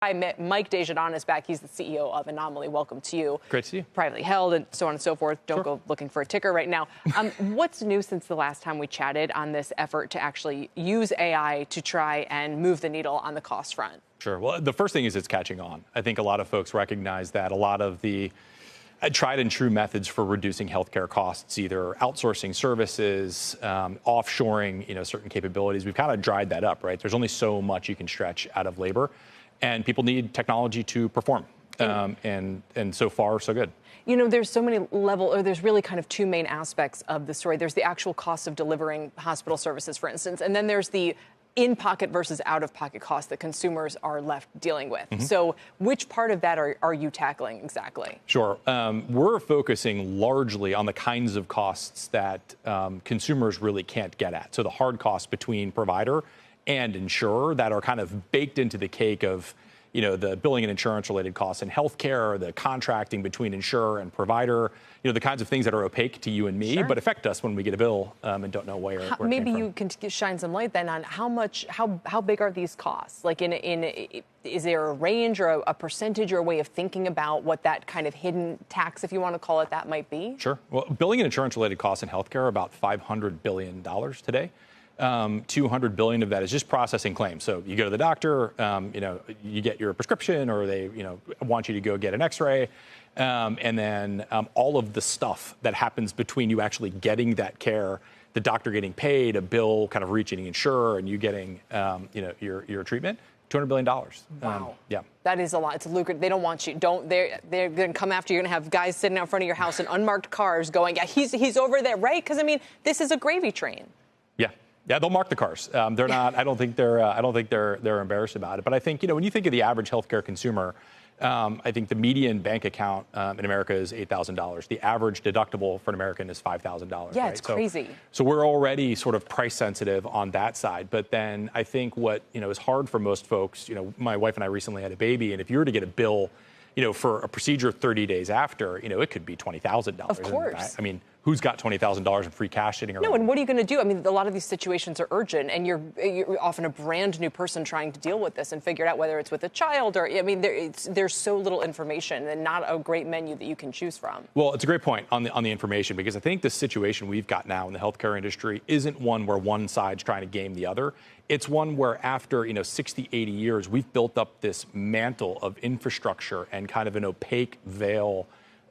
Hi, Mike Desjadon is back. He's the CEO of Anomaly. Welcome to you. Great to see you. Privately held and so on and so forth. Don't Sure. go looking for a ticker right now. What's new since the last time we chatted on this effort to actually use AI to try and move the needle on the cost front? Sure. Well, the first thing is it's catching on. I think a lot of folks recognize that a lot of the tried and true methods for reducing healthcare costs, either outsourcing services, offshoring, certain capabilities, we've kind of dried that up, right? There's only so much you can stretch out of labor. And people need technology to perform. And so far, so good. There's so many there's really kind of two main aspects of the story. There's the actual cost of delivering hospital services, for instance, and then there's the in-pocket versus out-of-pocket costs that consumers are left dealing with. Mm-hmm. So which part of that are you tackling exactly? Sure. We're focusing largely on the kinds of costs that consumers really can't get at. So the hard costs between provider and insurer that are kind of baked into the cake of, the billing and insurance related costs in healthcare, the contracting between insurer and provider, the kinds of things that are opaque to you and me, Sure. but affect us when we get a bill and don't know where it came maybe from. You can shine some light then on how big are these costs? Like is there a range or a percentage or a way of thinking about what that kind of hidden tax, if you want to call it that, might be? Sure. Well, billing and insurance related costs in healthcare are about $500 billion today. 200 billion of that is just processing claims. So you go to the doctor, you get your prescription, or they, want you to go get an X-ray, and then all of the stuff that happens between you actually getting that care, the doctor getting paid, a bill kind of reaching the insurer, and you getting, your treatment. $200 billion. Wow. Yeah. That is a lot. It's lucrative. They don't want you. They're going to come after you. You're going to have guys sitting out in front of your house in unmarked cars going, yeah, he's over there, right? Because this is a gravy train. Yeah, they'll mark the cars. They're not. I don't think they're embarrassed about it. But I think when you think of the average healthcare consumer, I think the median bank account in America is $8,000. The average deductible for an American is $5,000. Yeah, right? it's crazy. So we're already sort of price sensitive on that side. But then I think what is hard for most folks. My wife and I recently had a baby, and if you were to get a bill, for a procedure 30 days after, it could be $20,000. Of course. Who's got $20,000 in free cash sitting around? No, and what are you going to do? A lot of these situations are urgent, and you're often a brand new person trying to deal with this and figure it out, whether it's with a child or, there's so little information and not a great menu that you can choose from. Well, it's a great point on the information, because I think the situation we've got now in the healthcare industry isn't one where one side's trying to game the other. It's one where after, 60, 80 years, we've built up this mantle of infrastructure and kind of an opaque veil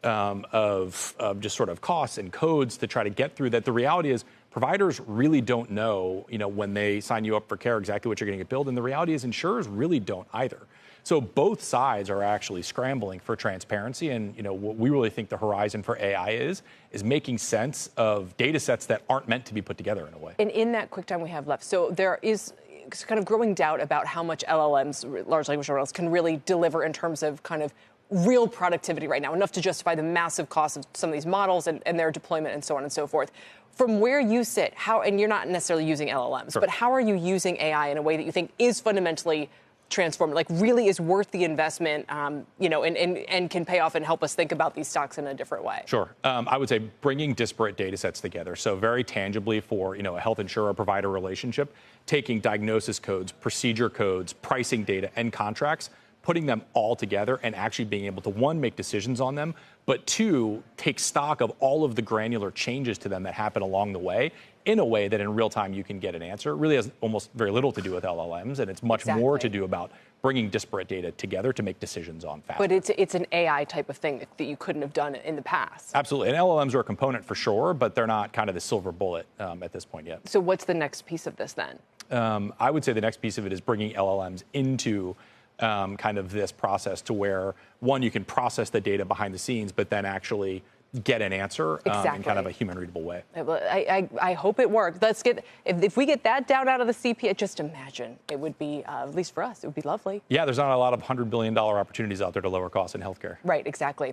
of just sort of costs and codes to try to get through that. The reality is providers really don't know, when they sign you up for care exactly what you're going to get billed. And the reality is insurers really don't either. So both sides are actually scrambling for transparency. And, what we really think the horizon for AI is making sense of data sets that aren't meant to be put together in a way. And in that quick time we have left, so there is kind of growing doubt about how much LLMs, large language models, can really deliver in terms of kind of real productivity right now, enough to justify the massive cost of some of these models and their deployment and so on and so forth. From where you sit, and you're not necessarily using LLMs, Sure. but how are you using AI in a way that you think is fundamentally transformative, like really is worth the investment, and can pay off and help us think about these stocks in a different way? Sure. I would say bringing disparate data sets together. So very tangibly for, a health insurer provider relationship, taking diagnosis codes, procedure codes, pricing data, and contracts, putting them all together and actually being able to, one, make decisions on them, but two, take stock of all of the granular changes to them that happen along the way in a way that in real time you can get an answer. It really has almost very little to do with LLMs, and it's much more to do about bringing disparate data together to make decisions on faster. But it's an AI type of thing that you couldn't have done in the past. Absolutely. And LLMs are a component for sure, but they're not kind of the silver bullet at this point yet. So what's the next piece of this then? I would say the next piece of it is bringing LLMs into kind of this process to where, one, you can process the data behind the scenes, but then actually get an answer in kind of a human readable way. I hope it works. If we get that down out of the CP, just imagine it would be, at least for us, it would be lovely. Yeah, there's not a lot of $100 billion opportunities out there to lower costs in healthcare. Right, exactly.